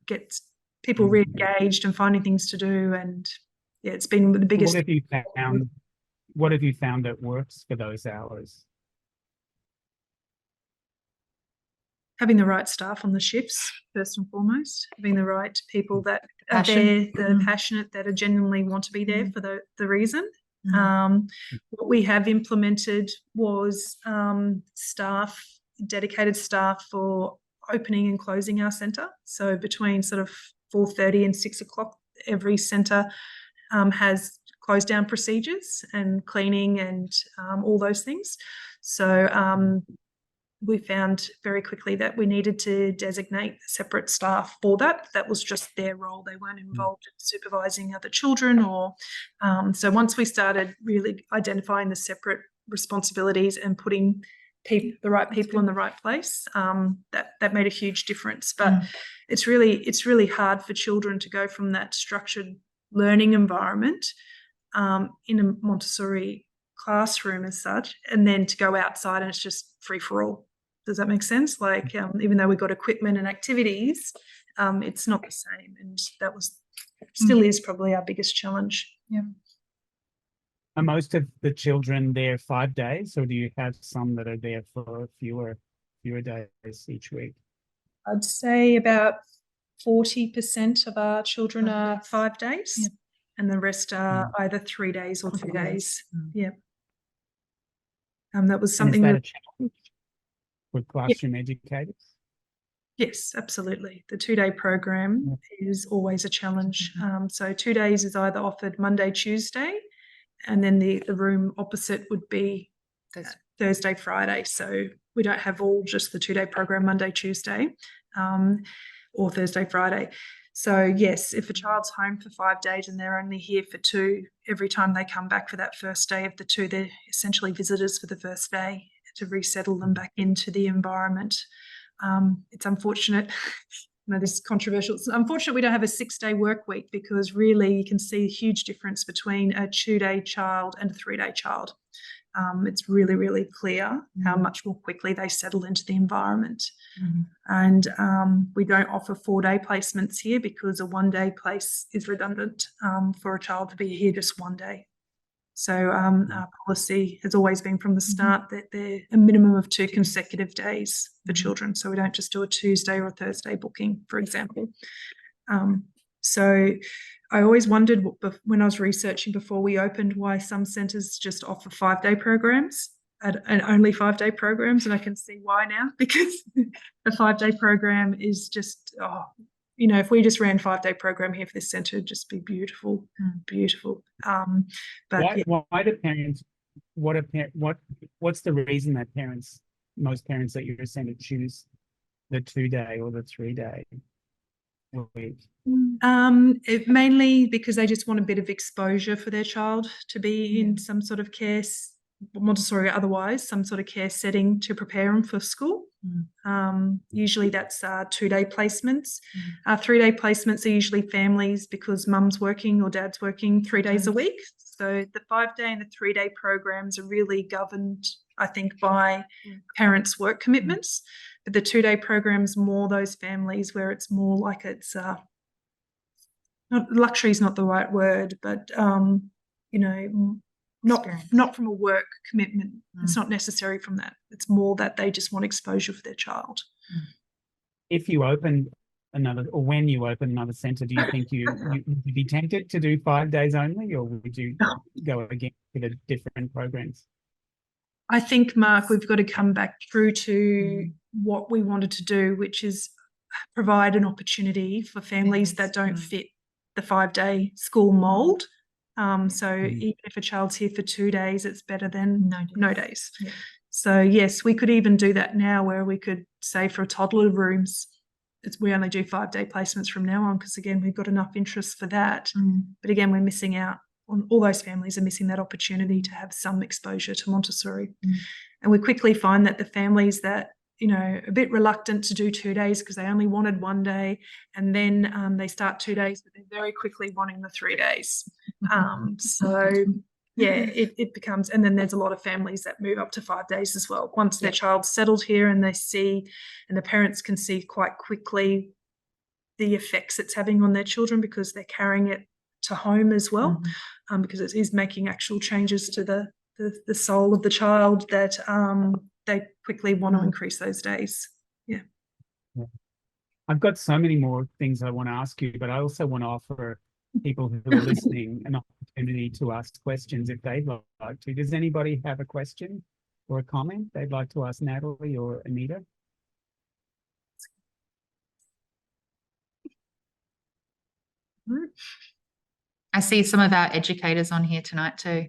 get people re-engaged and finding things to do. And it's been the biggest. What have you found that works for those hours? Having the right staff on the shifts, first and foremost, having the right people that are there, that are passionate, that are genuinely want to be there for the reason. What we have implemented was dedicated staff for opening and closing our centre. So between sort of 4:30 and 6 o'clock, every centre has close down procedures and cleaning and all those things. So we found very quickly that we needed to designate separate staff for that. That was just their role. They weren't involved in supervising other children so once we started really identifying the separate responsibilities and putting the right people in the right place, that made a huge difference. But it's really hard for children to go from that structured learning environment in a Montessori classroom as such, and then to go outside and it's just free for all. Does that make sense? Like, even though we've got equipment and activities, it's not the same. And that still is probably our biggest challenge. Yeah. Are most of the children there 5 days, or do you have some that are there for fewer days each week? I'd say about 40% of our children are 5 days, and the rest are either 3 days or 2 days. Yeah. That was something that a challenge with classroom educators? Yes, absolutely. The 2-day program is always a challenge. So 2 days is either offered Monday, Tuesday, and then the room opposite would be Thursday, Friday. So we don't have all just the 2-day program Monday, Tuesday, or Thursday, Friday. So yes, if a child's home for 5 days and they're only here for 2, every time they come back for that first day of the 2, they're essentially visitors for the first day to resettle them back into the environment. It's unfortunate, this is controversial. It's unfortunate we don't have a 6-day work week, because really you can see a huge difference between a 2-day child and a 3-day child. It's really, really clear how much more quickly they settle into the environment. And we don't offer 4-day placements here, because a 1-day place is redundant for a child to be here just 1 day. So our policy has always been from the start that they're a minimum of 2 consecutive days for children. So we don't just do a Tuesday or a Thursday booking, for example. So I always wondered when I was researching before we opened, why some centres just offer 5-day programs and only 5-day programs. And I can see why now, because a 5-day program is just, if we just ran 5-day program here for this centre, it'd just be beautiful, beautiful. But why do parents? What's the reason that most parents at your centre choose the 2-day or the 3-day week? Mainly because they just want a bit of exposure for their child to be in some sort of care, Montessori or otherwise, some sort of care setting to prepare them for school. Usually that's 2-day placements. 3-day placements are usually families, because mum's working or dad's working 3 days a week. So the 5-day and the 3-day programs are really governed, I think, by parents' work commitments. But the 2-day program's more those families where it's more like it's luxury is not the right word, but not from a work commitment. It's not necessary from that. It's more that they just want exposure for their child. If you open when you open another centre, do you think you'd be tempted to do 5 days only, or would you go again to the different programs? I think, Mark, we've got to come back through to what we wanted to do, which is provide an opportunity for families that don't fit the 5-day school mould. So even if a child's here for 2 days, it's better than no days. Yeah. So yes, we could even do that now, where we could say for toddler rooms, we only do 5-day placements from now on, because again, we've got enough interest for that. But again, we're missing out on, all those families are missing that opportunity to have some exposure to Montessori. And we quickly find that the families that a bit reluctant to do 2 days because they only wanted 1 day, and then they start 2 days, but they're very quickly wanting the 3 days. So yeah, it becomes, and then there's a lot of families that move up to 5 days as well. Once their child's settled here and they see, and the parents can see quite quickly the effects it's having on their children, because they're carrying it to home as well, because it is making actual changes to the soul of the child, that they quickly want to increase those days. Yeah. I've got so many more things I want to ask you, but I also want to offer people who are listening an opportunity to ask questions if they'd like to. Does anybody have a question or a comment they'd like to ask Natalie or Anita? I see some of our educators on here tonight too.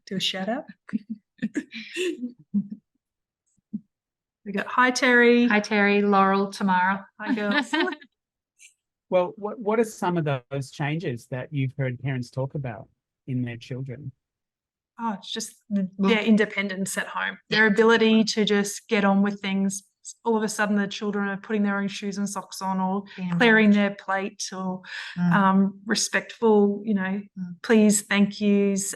Do a shout out. We got hi Terry, Laurel, Tamara. Hi girls. Well, what are some of those changes that you've heard parents talk about in their children? Oh, it's just their independence at home, their ability to just get on with things. All of a sudden the children are putting their own shoes and socks on, or clearing their plate, or respectful, please, thank yous.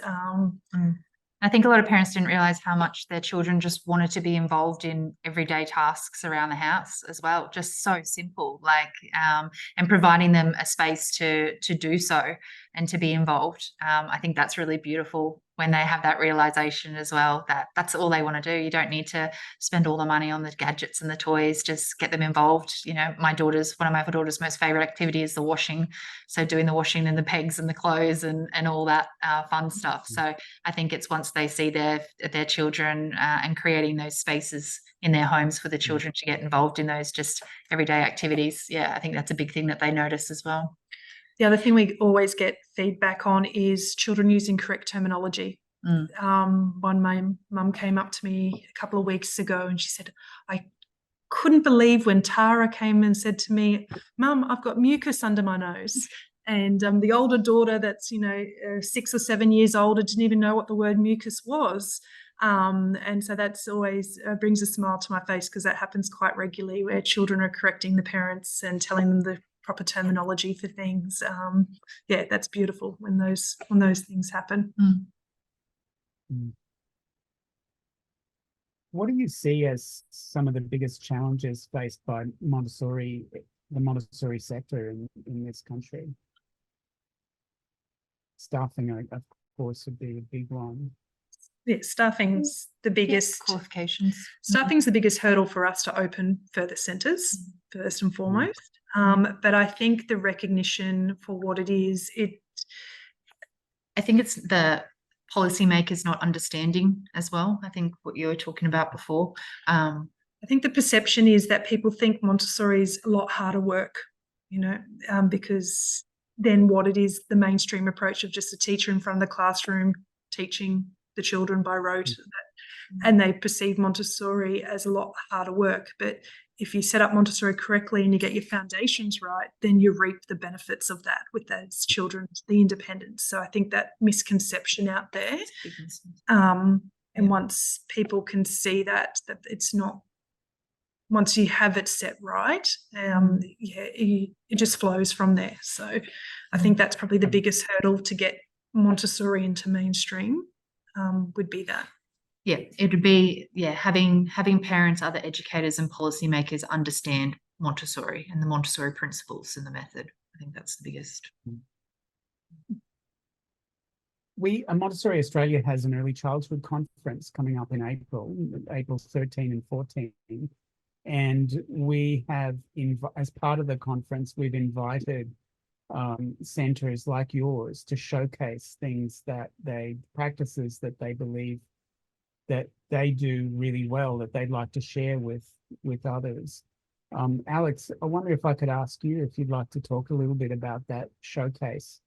I think a lot of parents didn't realise how much their children just wanted to be involved in everyday tasks around the house as well. Just so simple, and providing them a space to do so and to be involved. I think that's really beautiful when they have that realization as well, that that's all they want to do. You don't need to spend all the money on the gadgets and the toys, just get them involved. You know, one of my daughter's most favorite activity is the washing. So doing the washing and the pegs and the clothes and all that fun stuff. So I think it's once they see their children and creating those spaces in their homes for the children to get involved in those just everyday activities. Yeah, I think that's a big thing that they notice as well. The other thing we always get feedback on is children using correct terminology. My mum came up to me a couple of weeks ago and she said, I couldn't believe when Tara came and said to me, Mum, I've got mucus under my nose. And the older daughter that's, 6 or 7 years older didn't even know what the word mucus was. And so that's always brings a smile to my face, because that happens quite regularly, where children are correcting the parents and telling them the proper terminology for things. That's beautiful when those things happen. What do you see as some of the biggest challenges faced by the Montessori sector in this country? Staffing, of course, would be a big one. Yeah, staffing's the biggest. Qualifications. Staffing's the biggest hurdle for us to open further centres, first and foremost. But I think the recognition for what it is, I think it's the policymakers not understanding as well. I think what you were talking about before. I think the perception is that people think Montessori is a lot harder work, because then what it is, the mainstream approach of just a teacher in front of the classroom teaching the children by rote, and they perceive Montessori as a lot harder work. But if you set up Montessori correctly and you get your foundations right, then you reap the benefits of that with those children, the independence. So I think that misconception out there, and once people can see that it's not, once you have it set right, it just flows from there. So I think that's probably the biggest hurdle to get Montessori into mainstream, would be that. Yeah, it would be, having parents, other educators and policymakers understand Montessori and the Montessori principles and the method. I think that's the biggest. Montessori Australia has an early childhood conference coming up in April 13 and 14. And we have, as part of the conference, we've invited centres like yours to showcase things practices that they believe that they do really well, that they'd like to share with others. Alex, I wonder if I could ask you if you'd like to talk a little bit about that showcase.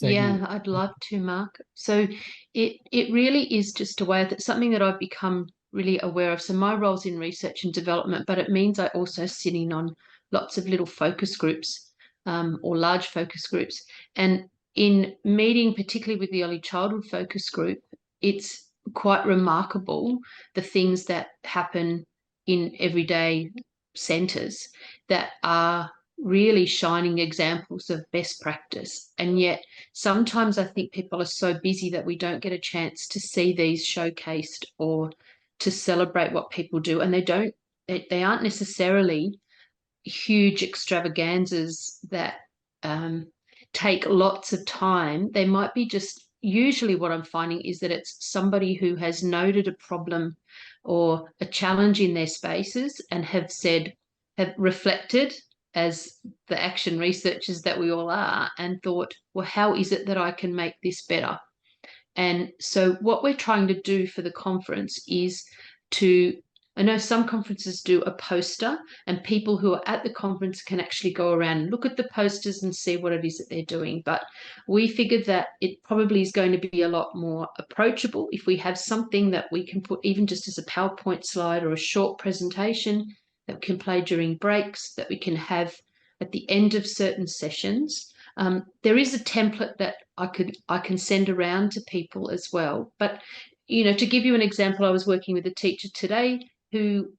Yeah, I'd love to, Mark. So it really is just a way that's something that I've become really aware of. So my role's in research and development, but it means I also sit in on lots of little focus groups, or large focus groups. And in meeting, particularly with the early childhood focus group, it's quite remarkable the things that happen in everyday centres that are really shining examples of best practice. And yet sometimes I think people are so busy that we don't get a chance to see these showcased or to celebrate what people do. And they aren't necessarily huge extravaganzas that take lots of time. They might be just, usually what I'm finding is that it's somebody who has noted a problem or a challenge in their spaces and have reflected as the action researchers that we all are, and thought, well, how is it that I can make this better? And so what we're trying to do for the conference is I know some conferences do a poster, and people who are at the conference can actually go around and look at the posters and see what it is that they're doing. But we figured that it probably is going to be a lot more approachable if we have something that we can put even just as a PowerPoint slide or a short presentation that we can play during breaks, that we can have at the end of certain sessions. There is a template that I can send around to people as well. But, to give you an example, I was working with a teacher today who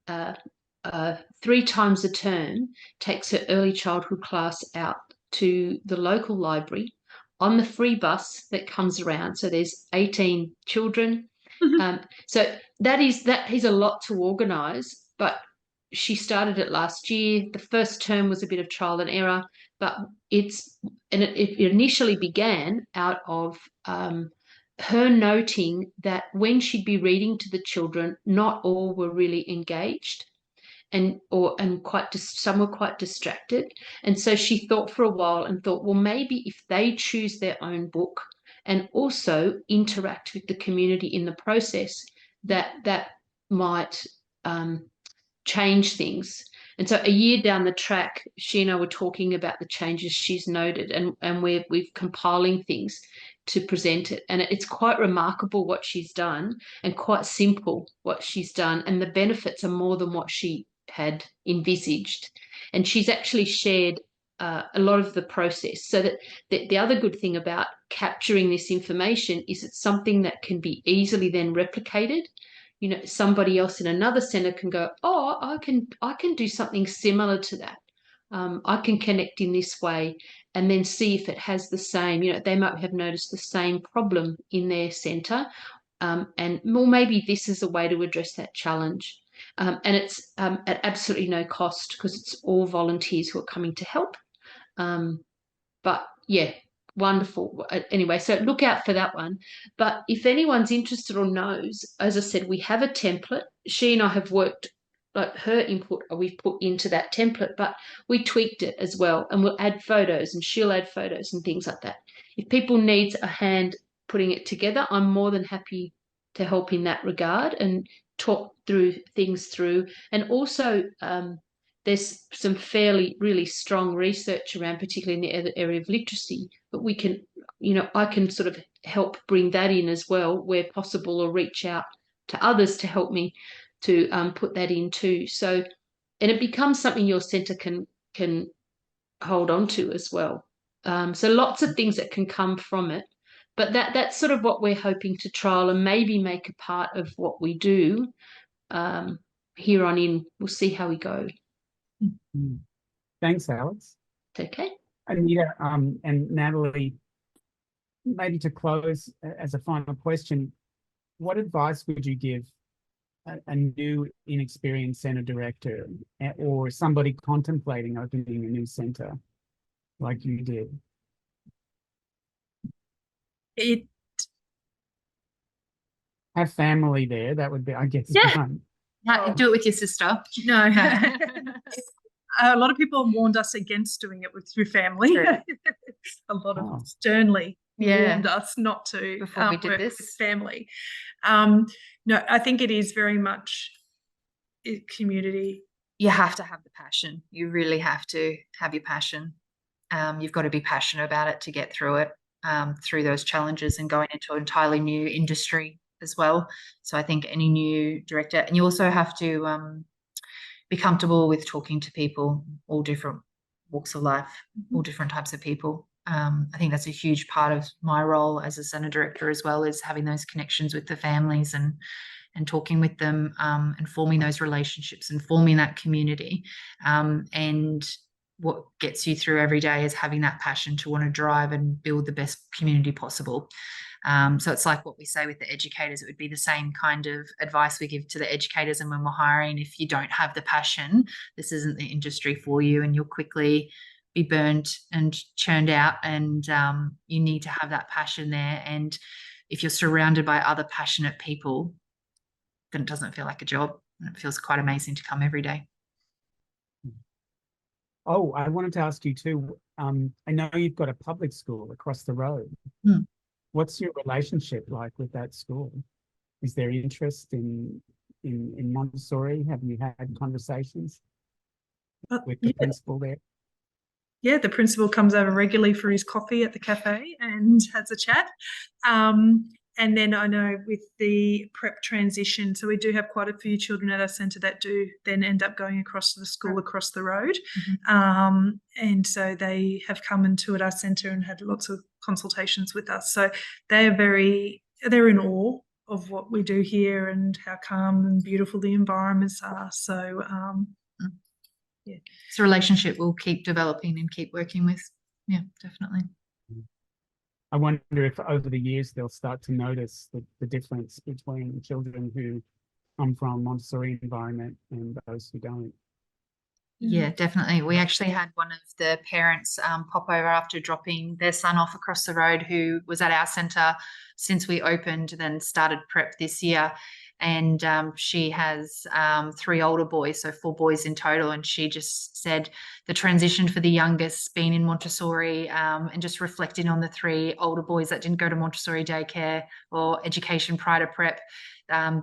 3 times a term takes her early childhood class out to the local library on the free bus that comes around. So there's 18 children. So that is a lot to organise, but she started it last year. The first term was a bit of trial and error, but it initially began out of her noting that when she'd be reading to the children, not all were really engaged, and some were quite distracted. And so she thought for a while and thought, well, maybe if they choose their own book and also interact with the community in the process, that might change things. And so a year down the track, she and I were talking about the changes she's noted, and we're compiling things to present it. And it's quite remarkable what she's done, and quite simple what she's done. And the benefits are more than what she had envisaged. And she's actually shared a lot of the process. So that the other good thing about capturing this information is it's something that can be easily then replicated. You know, somebody else in another centre can go, oh, I can do something similar to that. I can connect in this way, and then see if it has the same, you know, they might have noticed the same problem in their centre. And well, maybe this is a way to address that challenge. And it's at absolutely no cost, because it's all volunteers who are coming to help. But yeah, wonderful. Anyway, so look out for that one. But if anyone's interested or knows, as I said, we have a template. She and I have worked, like her input we've put into that template, but we tweaked it as well, and we'll add photos, and she'll add photos and things like that. If people need a hand putting it together, I'm more than happy to help in that regard and talk things through. And also there's some really strong research around, particularly in the area of literacy, but we can, you know, I can sort of help bring that in as well where possible, or reach out to others to help me to put that in too. So, and it becomes something your centre can hold on to as well. So lots of things that can come from it, but that's sort of what we're hoping to trial and maybe make a part of what we do here on in. We'll see how we go. Thanks, Alex. It's okay. Anita and Natalie, maybe to close as a final question, what advice would you give a new inexperienced centre director, or somebody contemplating opening a new centre like you did? Have family there. That would be, I guess, fun. Do it with your sister. No. A lot of people warned us against doing it through family. A lot of them sternly warned us not to before we did work this with family. No, I think it is very much community. You have to have the passion. You really have to have your passion. You've got to be passionate about it to get through it, through those challenges and going into an entirely new industry as well. So I think any new director, and you also have to be comfortable with talking to people, all different walks of life, all different types of people. I think that's a huge part of my role as a centre director as well, is having those connections with the families and talking with them, and forming those relationships and forming that community. And what gets you through every day is having that passion to want to drive and build the best community possible. So it's like what we say with the educators. It would be the same kind of advice we give to the educators. And when we're hiring, if you don't have the passion, this isn't the industry for you, and you'll quickly be burnt and churned out. And you need to have that passion there. And if you're surrounded by other passionate people, then it doesn't feel like a job, and it feels quite amazing to come every day. Oh, I wanted to ask you too. I know you've got a public school across the road. What's your relationship like with that school? Is there interest in Montessori? Have you had conversations with the principal there? Yeah, the principal comes over regularly for his coffee at the cafe and has a chat. And then I know with the prep transition, so we do have quite a few children at our centre that do then end up going across to the school across the road. And so they have come and toured our centre and had lots of consultations with us. So they're in awe of what we do here and how calm and beautiful the environments are. So yeah. It's a relationship we'll keep developing and keep working with. Yeah, definitely. I wonder if over the years they'll start to notice the difference between children who come from Montessori environment and those who don't. Yeah, definitely. We actually had one of the parents pop over after dropping their son off across the road, who was at our centre since we opened, then started prep this year. And she has 3 older boys, so 4 boys in total. And she just said the transition for the youngest being in Montessori, and just reflecting on the 3 older boys that didn't go to Montessori daycare or education prior to prep.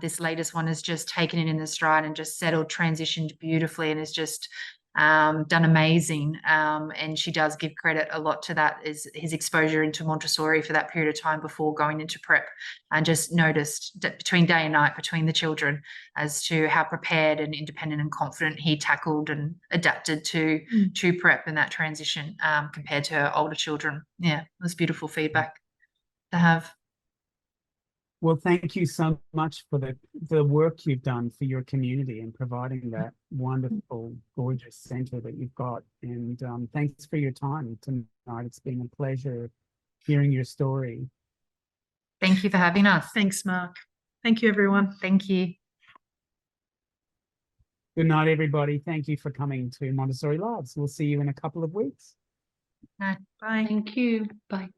This latest one has just taken it in the stride and just settled, transitioned beautifully, and is just done amazing. And she does give credit a lot to that, is his exposure into Montessori for that period of time before going into prep, and just noticed that between day and night between the children as to how prepared and independent and confident he tackled and adapted to prep in that transition, compared to her older children. Yeah, it was beautiful feedback to have. Well, thank you so much for the work you've done for your community and providing that wonderful, gorgeous centre that you've got. And thanks for your time tonight. It's been a pleasure hearing your story. Thank you for having us. Thanks, Mark. Thank you, everyone. Thank you. Good night, everybody. Thank you for coming to Montessori Lives. We'll see you in a couple of weeks. Bye. Thank you. Bye.